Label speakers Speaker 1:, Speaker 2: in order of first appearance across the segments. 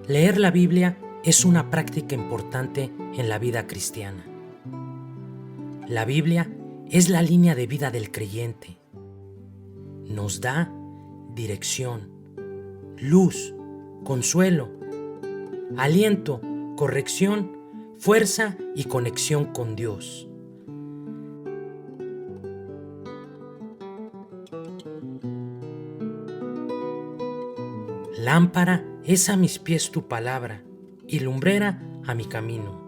Speaker 1: Leer la Biblia es una práctica importante en la vida cristiana. La Biblia es la línea de vida del creyente. Nos da dirección, luz, consuelo, aliento, corrección, fuerza y conexión con Dios. Lámpara es a mis pies tu palabra y lumbrera a mi camino.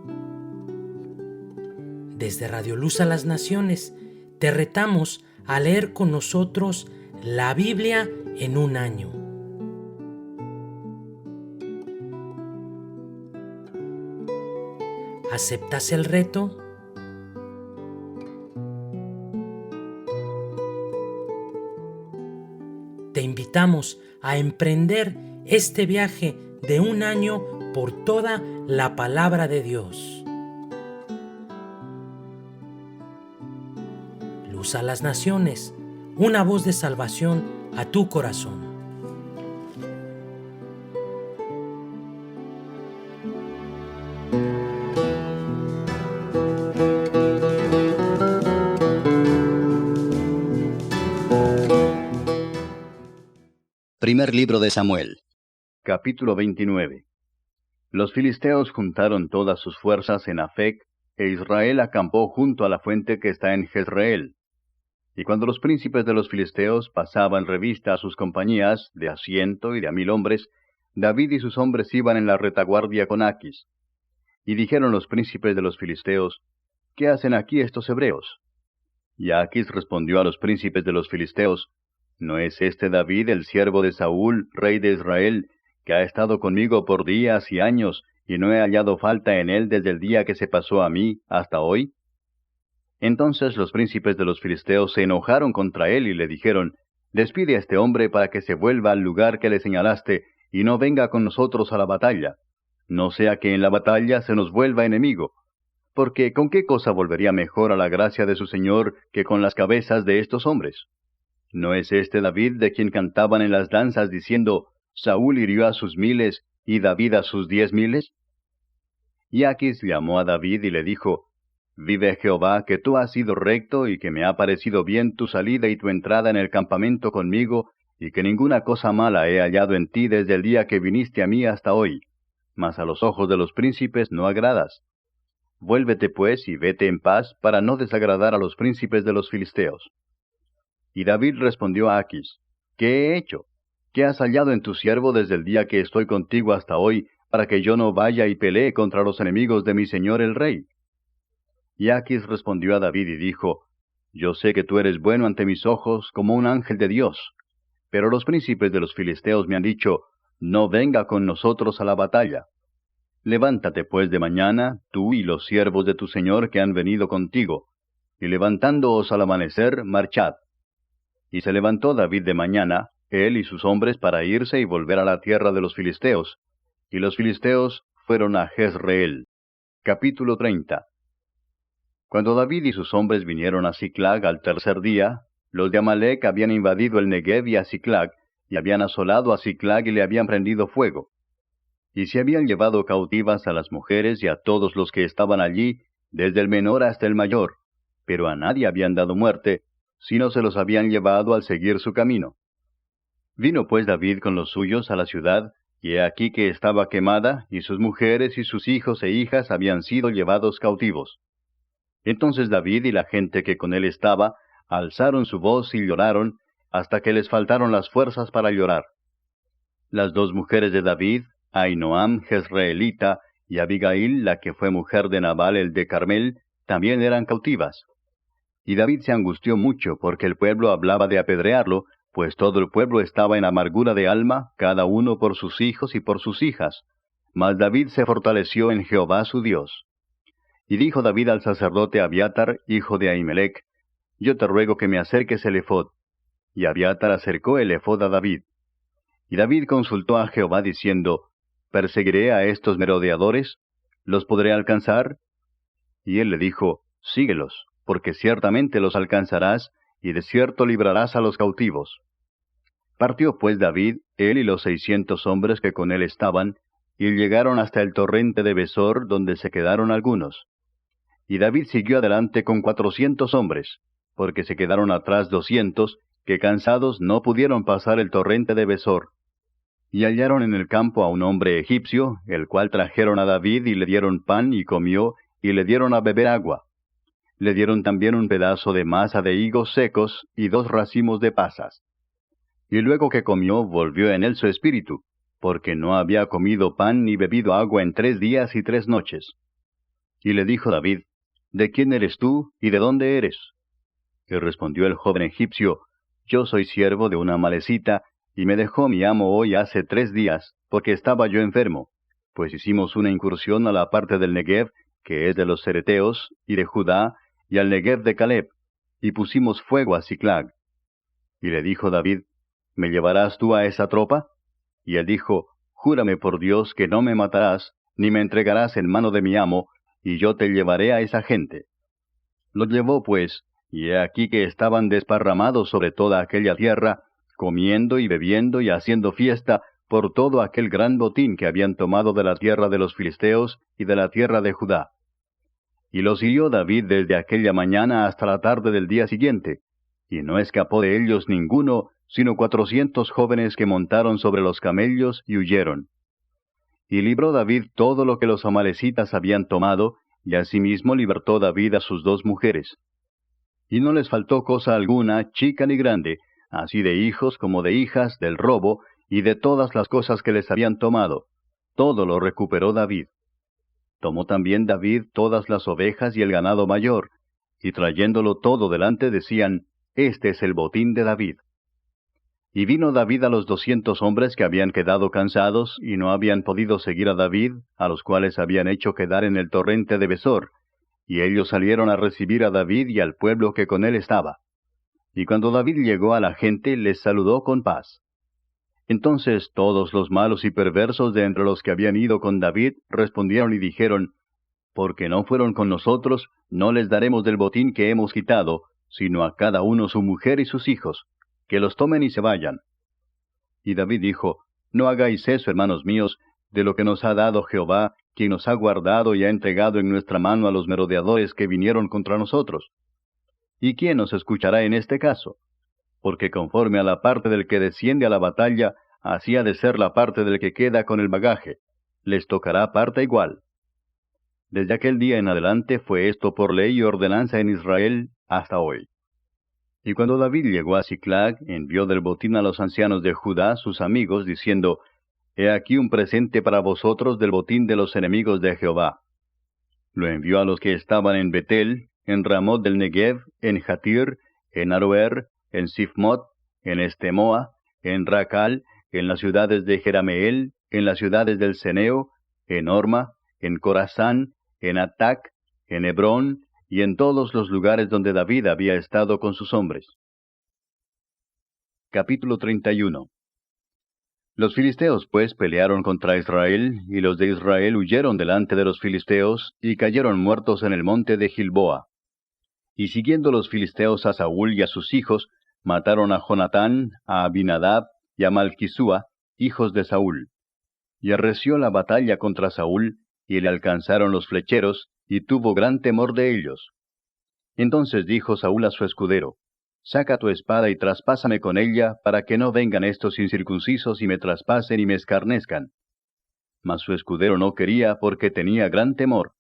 Speaker 1: Desde Radio Luz a las Naciones, te retamos a leer con nosotros la Biblia en un año. ¿Aceptas el reto? Te invitamos a emprender este viaje de un año por toda la palabra de Dios. Luz a las Naciones, una voz de salvación a tu corazón.
Speaker 2: Primer libro de Samuel.
Speaker 3: Capítulo 29. Los filisteos juntaron todas sus fuerzas en Afec, e Israel acampó junto a la fuente que está en Jezreel. Y cuando los príncipes de los filisteos pasaban revista a sus compañías, de a 100 y de a 1000 hombres, David y sus hombres iban en la retaguardia con Aquis. Y dijeron los príncipes de los filisteos, ¿qué hacen aquí estos hebreos? Y Aquis respondió a los príncipes de los filisteos, ¿no es este David el siervo de Saúl, rey de Israel, que ha estado conmigo por días y años, y no he hallado falta en él desde el día que se pasó a mí hasta hoy? Entonces los príncipes de los filisteos se enojaron contra él y le dijeron, despide a este hombre para que se vuelva al lugar que le señalaste, y no venga con nosotros a la batalla, no sea que en la batalla se nos vuelva enemigo. Porque ¿con qué cosa volvería mejor a la gracia de su Señor que con las cabezas de estos hombres? ¿No es este David de quien cantaban en las danzas diciendo, Saúl hirió a sus 1000 y David a sus 10,000? Y Aquis llamó a David y le dijo, vive Jehová, que tú has sido recto y que me ha parecido bien tu salida y tu entrada en el campamento conmigo, y que ninguna cosa mala he hallado en ti desde el día que viniste a mí hasta hoy. Mas a los ojos de los príncipes no agradas. Vuélvete pues y vete en paz para no desagradar a los príncipes de los filisteos. Y David respondió a Aquis, ¿qué he hecho? ¿Qué has hallado en tu siervo desde el día que estoy contigo hasta hoy, para que yo no vaya y pelee contra los enemigos de mi señor el rey? Y Aquis respondió a David y dijo, yo sé que tú eres bueno ante mis ojos como un ángel de Dios, pero los príncipes de los filisteos me han dicho, no venga con nosotros a la batalla. Levántate pues de mañana, tú y los siervos de tu señor que han venido contigo, y levantándoos al amanecer, marchad. Y se levantó David de mañana, él y sus hombres, para irse y volver a la tierra de los filisteos, y los filisteos fueron a Jezreel. Capítulo 30. Cuando David y sus hombres vinieron a Siclag al tercer día, los de Amalec habían invadido el Negev y a Siclag, y habían asolado a Siclag y le habían prendido fuego. Y se habían llevado cautivas a las mujeres y a todos los que estaban allí, desde el menor hasta el mayor, pero a nadie habían dado muerte, sino se los habían llevado al seguir su camino. Vino pues David con los suyos a la ciudad, y he aquí que estaba quemada, y sus mujeres y sus hijos e hijas habían sido llevados cautivos. Entonces David y la gente que con él estaba, alzaron su voz y lloraron, hasta que les faltaron las fuerzas para llorar. Las dos mujeres de David, Ahinoam Jezreelita, y Abigail, la que fue mujer de Nabal el de Carmel, también eran cautivas. Y David se angustió mucho, porque el pueblo hablaba de apedrearlo, pues todo el pueblo estaba en amargura de alma, cada uno por sus hijos y por sus hijas. Mas David se fortaleció en Jehová su Dios. Y dijo David al sacerdote Abiatar, hijo de Ahimelech, yo te ruego que me acerques el ephod. Y Abiatar acercó el ephod a David. Y David consultó a Jehová diciendo, ¿perseguiré a estos merodeadores? ¿Los podré alcanzar? Y él le dijo, síguelos, porque ciertamente los alcanzarás, y de cierto librarás a los cautivos. Partió pues David, él y los 600 hombres que con él estaban, y llegaron hasta el torrente de Besor, donde se quedaron algunos. Y David siguió adelante con 400 hombres, porque se quedaron atrás 200, que cansados no pudieron pasar el torrente de Besor. Y hallaron en el campo a un hombre egipcio, el cual trajeron a David y le dieron pan y comió, y le dieron a beber agua. Le dieron también un pedazo de masa de higos secos y 2 racimos de pasas. Y luego que comió, volvió en él su espíritu, porque no había comido pan ni bebido agua en 3 días y 3 noches. Y le dijo David, ¿de quién eres tú y de dónde eres? Y respondió el joven egipcio, yo soy siervo de una amalecita, y me dejó mi amo hoy hace 3 días, porque estaba yo enfermo, pues hicimos una incursión a la parte del Negev, que es de los cereteos, y de Judá, y al Negev de Caleb, y pusimos fuego a Siclag. Y le dijo David, ¿me llevarás tú a esa tropa? Y él dijo, júrame por Dios que no me matarás, ni me entregarás en mano de mi amo, y yo te llevaré a esa gente. Lo llevó pues, y he aquí que estaban desparramados sobre toda aquella tierra, comiendo y bebiendo y haciendo fiesta por todo aquel gran botín que habían tomado de la tierra de los filisteos y de la tierra de Judá. Y los hirió David desde aquella mañana hasta la tarde del día siguiente, y no escapó de ellos ninguno, sino 400 jóvenes que montaron sobre los camellos y huyeron. Y libró David todo lo que los amalecitas habían tomado, y asimismo libertó David a sus 2 mujeres. Y no les faltó cosa alguna, chica ni grande, así de hijos como de hijas, del robo, y de todas las cosas que les habían tomado. Todo lo recuperó David. Tomó también David todas las ovejas y el ganado mayor, y trayéndolo todo delante decían, este es el botín de David. Y vino David a los 200 hombres que habían quedado cansados y no habían podido seguir a David, a los cuales habían hecho quedar en el torrente de Besor, y ellos salieron a recibir a David y al pueblo que con él estaba. Y cuando David llegó a la gente, les saludó con paz. Entonces todos los malos y perversos de entre los que habían ido con David respondieron y dijeron, porque no fueron con nosotros, no les daremos del botín que hemos quitado, sino a cada uno su mujer y sus hijos, que los tomen y se vayan. Y David dijo, no hagáis eso, hermanos míos, de lo que nos ha dado Jehová, quien nos ha guardado y ha entregado en nuestra mano a los merodeadores que vinieron contra nosotros. ¿Y quién nos escuchará en este caso? Porque conforme a la parte del que desciende a la batalla, así ha de ser la parte del que queda con el bagaje. Les tocará parte igual. Desde aquel día en adelante fue esto por ley y ordenanza en Israel hasta hoy. Y cuando David llegó a Siclag, envió del botín a los ancianos de Judá, sus amigos, diciendo, He aquí un presente para vosotros del botín de los enemigos de Jehová. Lo envió a los que estaban en Betel, en Ramot del Negev, en Jatir, en Aroer, en Sifmot, en Estemoa, en Racal, en las ciudades de Jerameel, en las ciudades del Ceneo, en Orma, en Corazán, en Atac, en Hebrón, y en todos los lugares donde David había estado con sus hombres. Capítulo 31. Los filisteos pues pelearon contra Israel, y los de Israel huyeron delante de los filisteos, y cayeron muertos en el monte de Gilboa. Y siguiendo los filisteos a Saúl y a sus hijos, mataron a Jonatán, a Abinadab y a Malquisúa, hijos de Saúl. Y arreció la batalla contra Saúl, y le alcanzaron los flecheros, y tuvo gran temor de ellos. Entonces dijo Saúl a su escudero, Saca tu espada y traspásame con ella, para que no vengan estos incircuncisos y me traspasen y me escarnezcan. Mas su escudero no quería, porque tenía gran temor.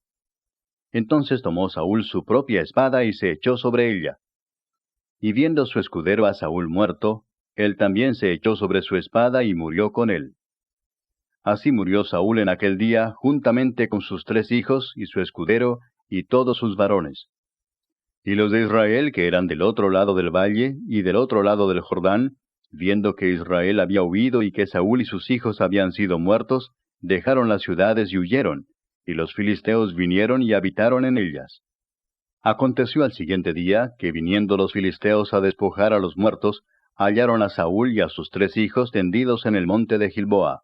Speaker 3: Entonces tomó Saúl su propia espada y se echó sobre ella. Y viendo su escudero a Saúl muerto, él también se echó sobre su espada y murió con él. Así murió Saúl en aquel día, juntamente con sus 3 hijos y su escudero y todos sus varones. Y los de Israel, que eran del otro lado del valle y del otro lado del Jordán, viendo que Israel había huido y que Saúl y sus hijos habían sido muertos, dejaron las ciudades y huyeron, y los filisteos vinieron y habitaron en ellas. Aconteció al siguiente día, que viniendo los filisteos a despojar a los muertos, hallaron a Saúl y a sus 3 hijos tendidos en el monte de Gilboa.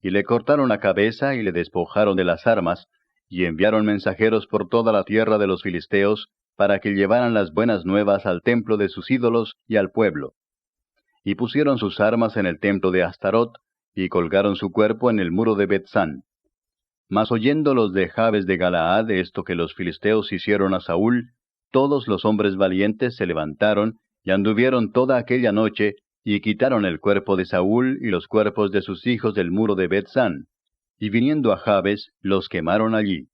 Speaker 3: Y le cortaron la cabeza y le despojaron de las armas, y enviaron mensajeros por toda la tierra de los filisteos, para que llevaran las buenas nuevas al templo de sus ídolos y al pueblo. Y pusieron sus armas en el templo de Astarot, y colgaron su cuerpo en el muro de Bethsán. Mas oyendo los de Jabes de Galaad esto que los filisteos hicieron a Saúl, todos los hombres valientes se levantaron y anduvieron toda aquella noche, y quitaron el cuerpo de Saúl y los cuerpos de sus hijos del muro de Bethsán, y viniendo a Jabes, los quemaron allí.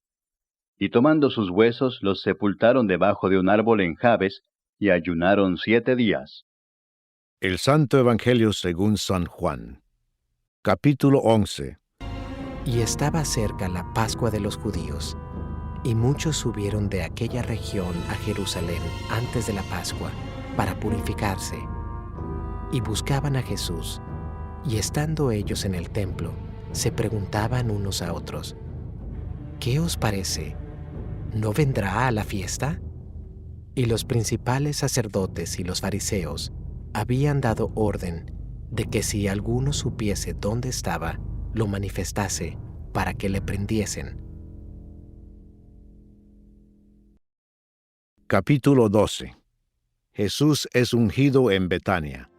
Speaker 3: Y tomando sus huesos, los sepultaron debajo de un árbol en Jabes, y ayunaron 7 días.
Speaker 4: El Santo Evangelio según San Juan. Capítulo 11.
Speaker 5: Y estaba cerca la Pascua de los judíos, y muchos subieron de aquella región a Jerusalén antes de la Pascua, para purificarse. Y buscaban a Jesús, y estando ellos en el templo, se preguntaban unos a otros: ¿Qué os parece? ¿No vendrá a la fiesta? Y los principales sacerdotes y los fariseos habían dado orden de que si alguno supiese dónde estaba, lo manifestase para que le prendiesen.
Speaker 4: Capítulo 12. Jesús es ungido en Betania.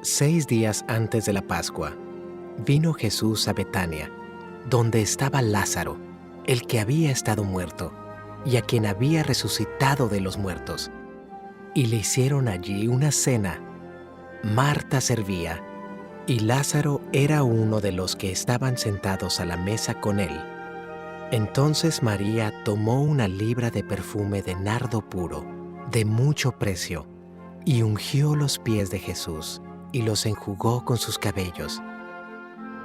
Speaker 5: 6 días antes de la Pascua, vino Jesús a Betania, donde estaba Lázaro, el que había estado muerto, y a quien había resucitado de los muertos. Y le hicieron allí una cena. Marta servía, y Lázaro era uno de los que estaban sentados a la mesa con él. Entonces María tomó una libra de perfume de nardo puro, de mucho precio, y ungió los pies de Jesús, y los enjugó con sus cabellos.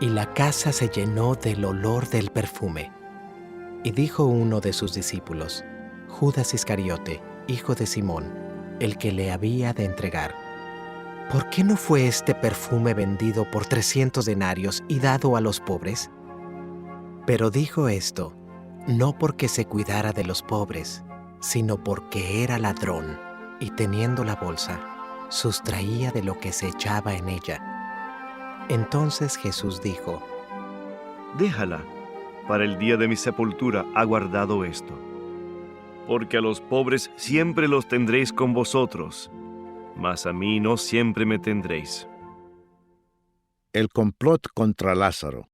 Speaker 5: Y la casa se llenó del olor del perfume. Y dijo uno de sus discípulos, Judas Iscariote, hijo de Simón, el que le había de entregar: ¿por qué no fue este perfume vendido por 300 denarios y dado a los pobres? Pero dijo esto, no porque se cuidara de los pobres, sino porque era ladrón, y teniendo la bolsa, sustraía de lo que se echaba en ella. Entonces Jesús dijo:
Speaker 6: Déjala, para el día de mi sepultura ha guardado esto. Porque a los pobres siempre los tendréis con vosotros, mas a mí no siempre me tendréis.
Speaker 4: El complot contra Lázaro.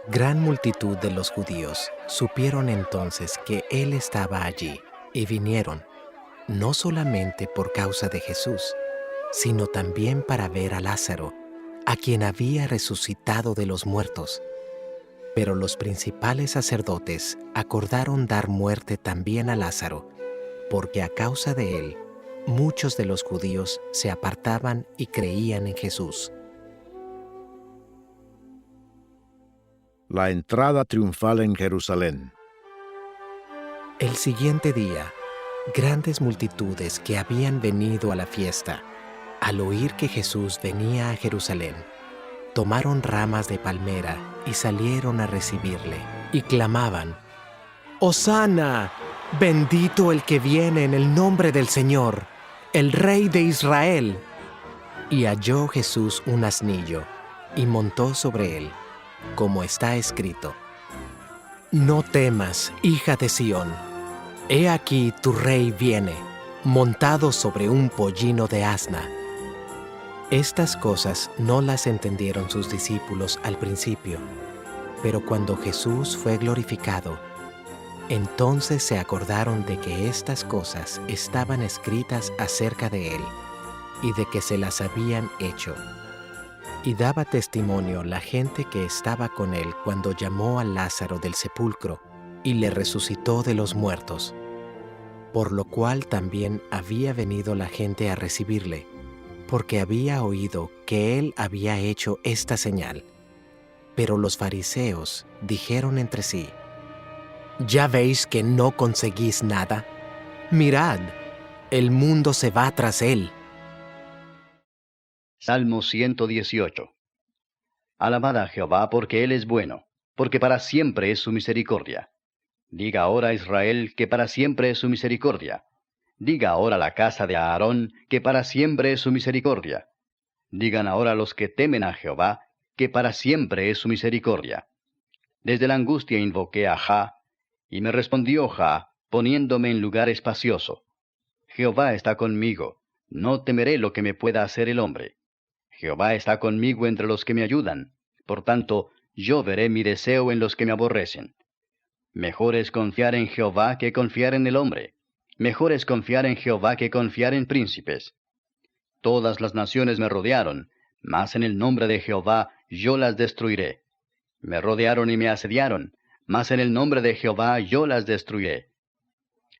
Speaker 5: Gran multitud de los judíos supieron entonces que él estaba allí, y vinieron, no solamente por causa de Jesús, sino también para ver a Lázaro, a quien había resucitado de los muertos. Pero los principales sacerdotes acordaron dar muerte también a Lázaro, porque a causa de él, muchos de los judíos se apartaban y creían en Jesús.
Speaker 4: La entrada triunfal en Jerusalén.
Speaker 5: El siguiente día, grandes multitudes que habían venido a la fiesta, al oír que Jesús venía a Jerusalén, tomaron ramas de palmera y salieron a recibirle, y clamaban: ¡Hosana! ¡Bendito el que viene en el nombre del Señor, el Rey de Israel! Y halló Jesús un asnillo, y montó sobre él, como está escrito: No temas, hija de Sión, he aquí tu rey viene, montado sobre un pollino de asna. Estas cosas no las entendieron sus discípulos al principio, pero cuando Jesús fue glorificado, entonces se acordaron de que estas cosas estaban escritas acerca de él, y de que se las habían hecho. Y daba testimonio la gente que estaba con él cuando llamó a Lázaro del sepulcro y le resucitó de los muertos, por lo cual también había venido la gente a recibirle, porque había oído que él había hecho esta señal. Pero los fariseos dijeron entre sí: ¿Ya veis que no conseguís nada? Mirad, el mundo se va tras él.
Speaker 2: Salmo 118. Alabad a Jehová porque Él es bueno, porque para siempre es su misericordia. Diga ahora Israel que para siempre es su misericordia. Diga ahora la casa de Aarón que para siempre es su misericordia. Digan ahora los que temen a Jehová que para siempre es su misericordia. Desde la angustia invoqué a Jah, y me respondió Jah, poniéndome en lugar espacioso. Jehová está conmigo, no temeré lo que me pueda hacer el hombre. Jehová está conmigo entre los que me ayudan. Por tanto, yo veré mi deseo en los que me aborrecen. Mejor es confiar en Jehová que confiar en el hombre. Mejor es confiar en Jehová que confiar en príncipes. Todas las naciones me rodearon, mas en el nombre de Jehová yo las destruiré. Me rodearon y me asediaron, mas en el nombre de Jehová yo las destruiré.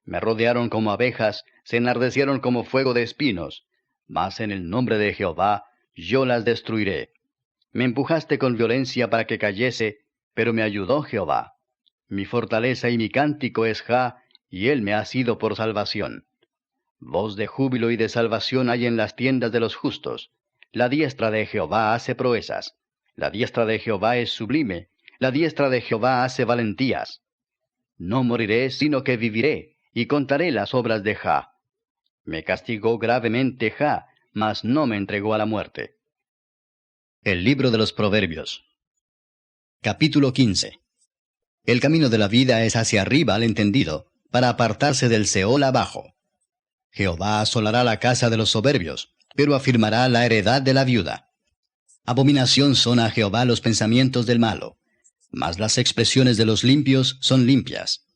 Speaker 2: Me rodearon como abejas, se enardecieron como fuego de espinos, mas en el nombre de Jehová yo las destruiré. Me empujaste con violencia para que cayese, pero me ayudó Jehová. Mi fortaleza y mi cántico es Jah, y él me ha sido por salvación. Voz de júbilo y de salvación hay en las tiendas de los justos. La diestra de Jehová hace proezas. La diestra de Jehová es sublime. La diestra de Jehová hace valentías. No moriré, sino que viviré, y contaré las obras de Jah. Me castigó gravemente Jah, mas no me entregó a la muerte. El libro de los Proverbios. Capítulo 15. El camino de la vida es hacia arriba al entendido, para apartarse del Seol abajo. Jehová asolará la casa de los soberbios, pero afirmará la heredad de la viuda. Abominación son a Jehová los pensamientos del malo, mas las expresiones de los limpios son limpias.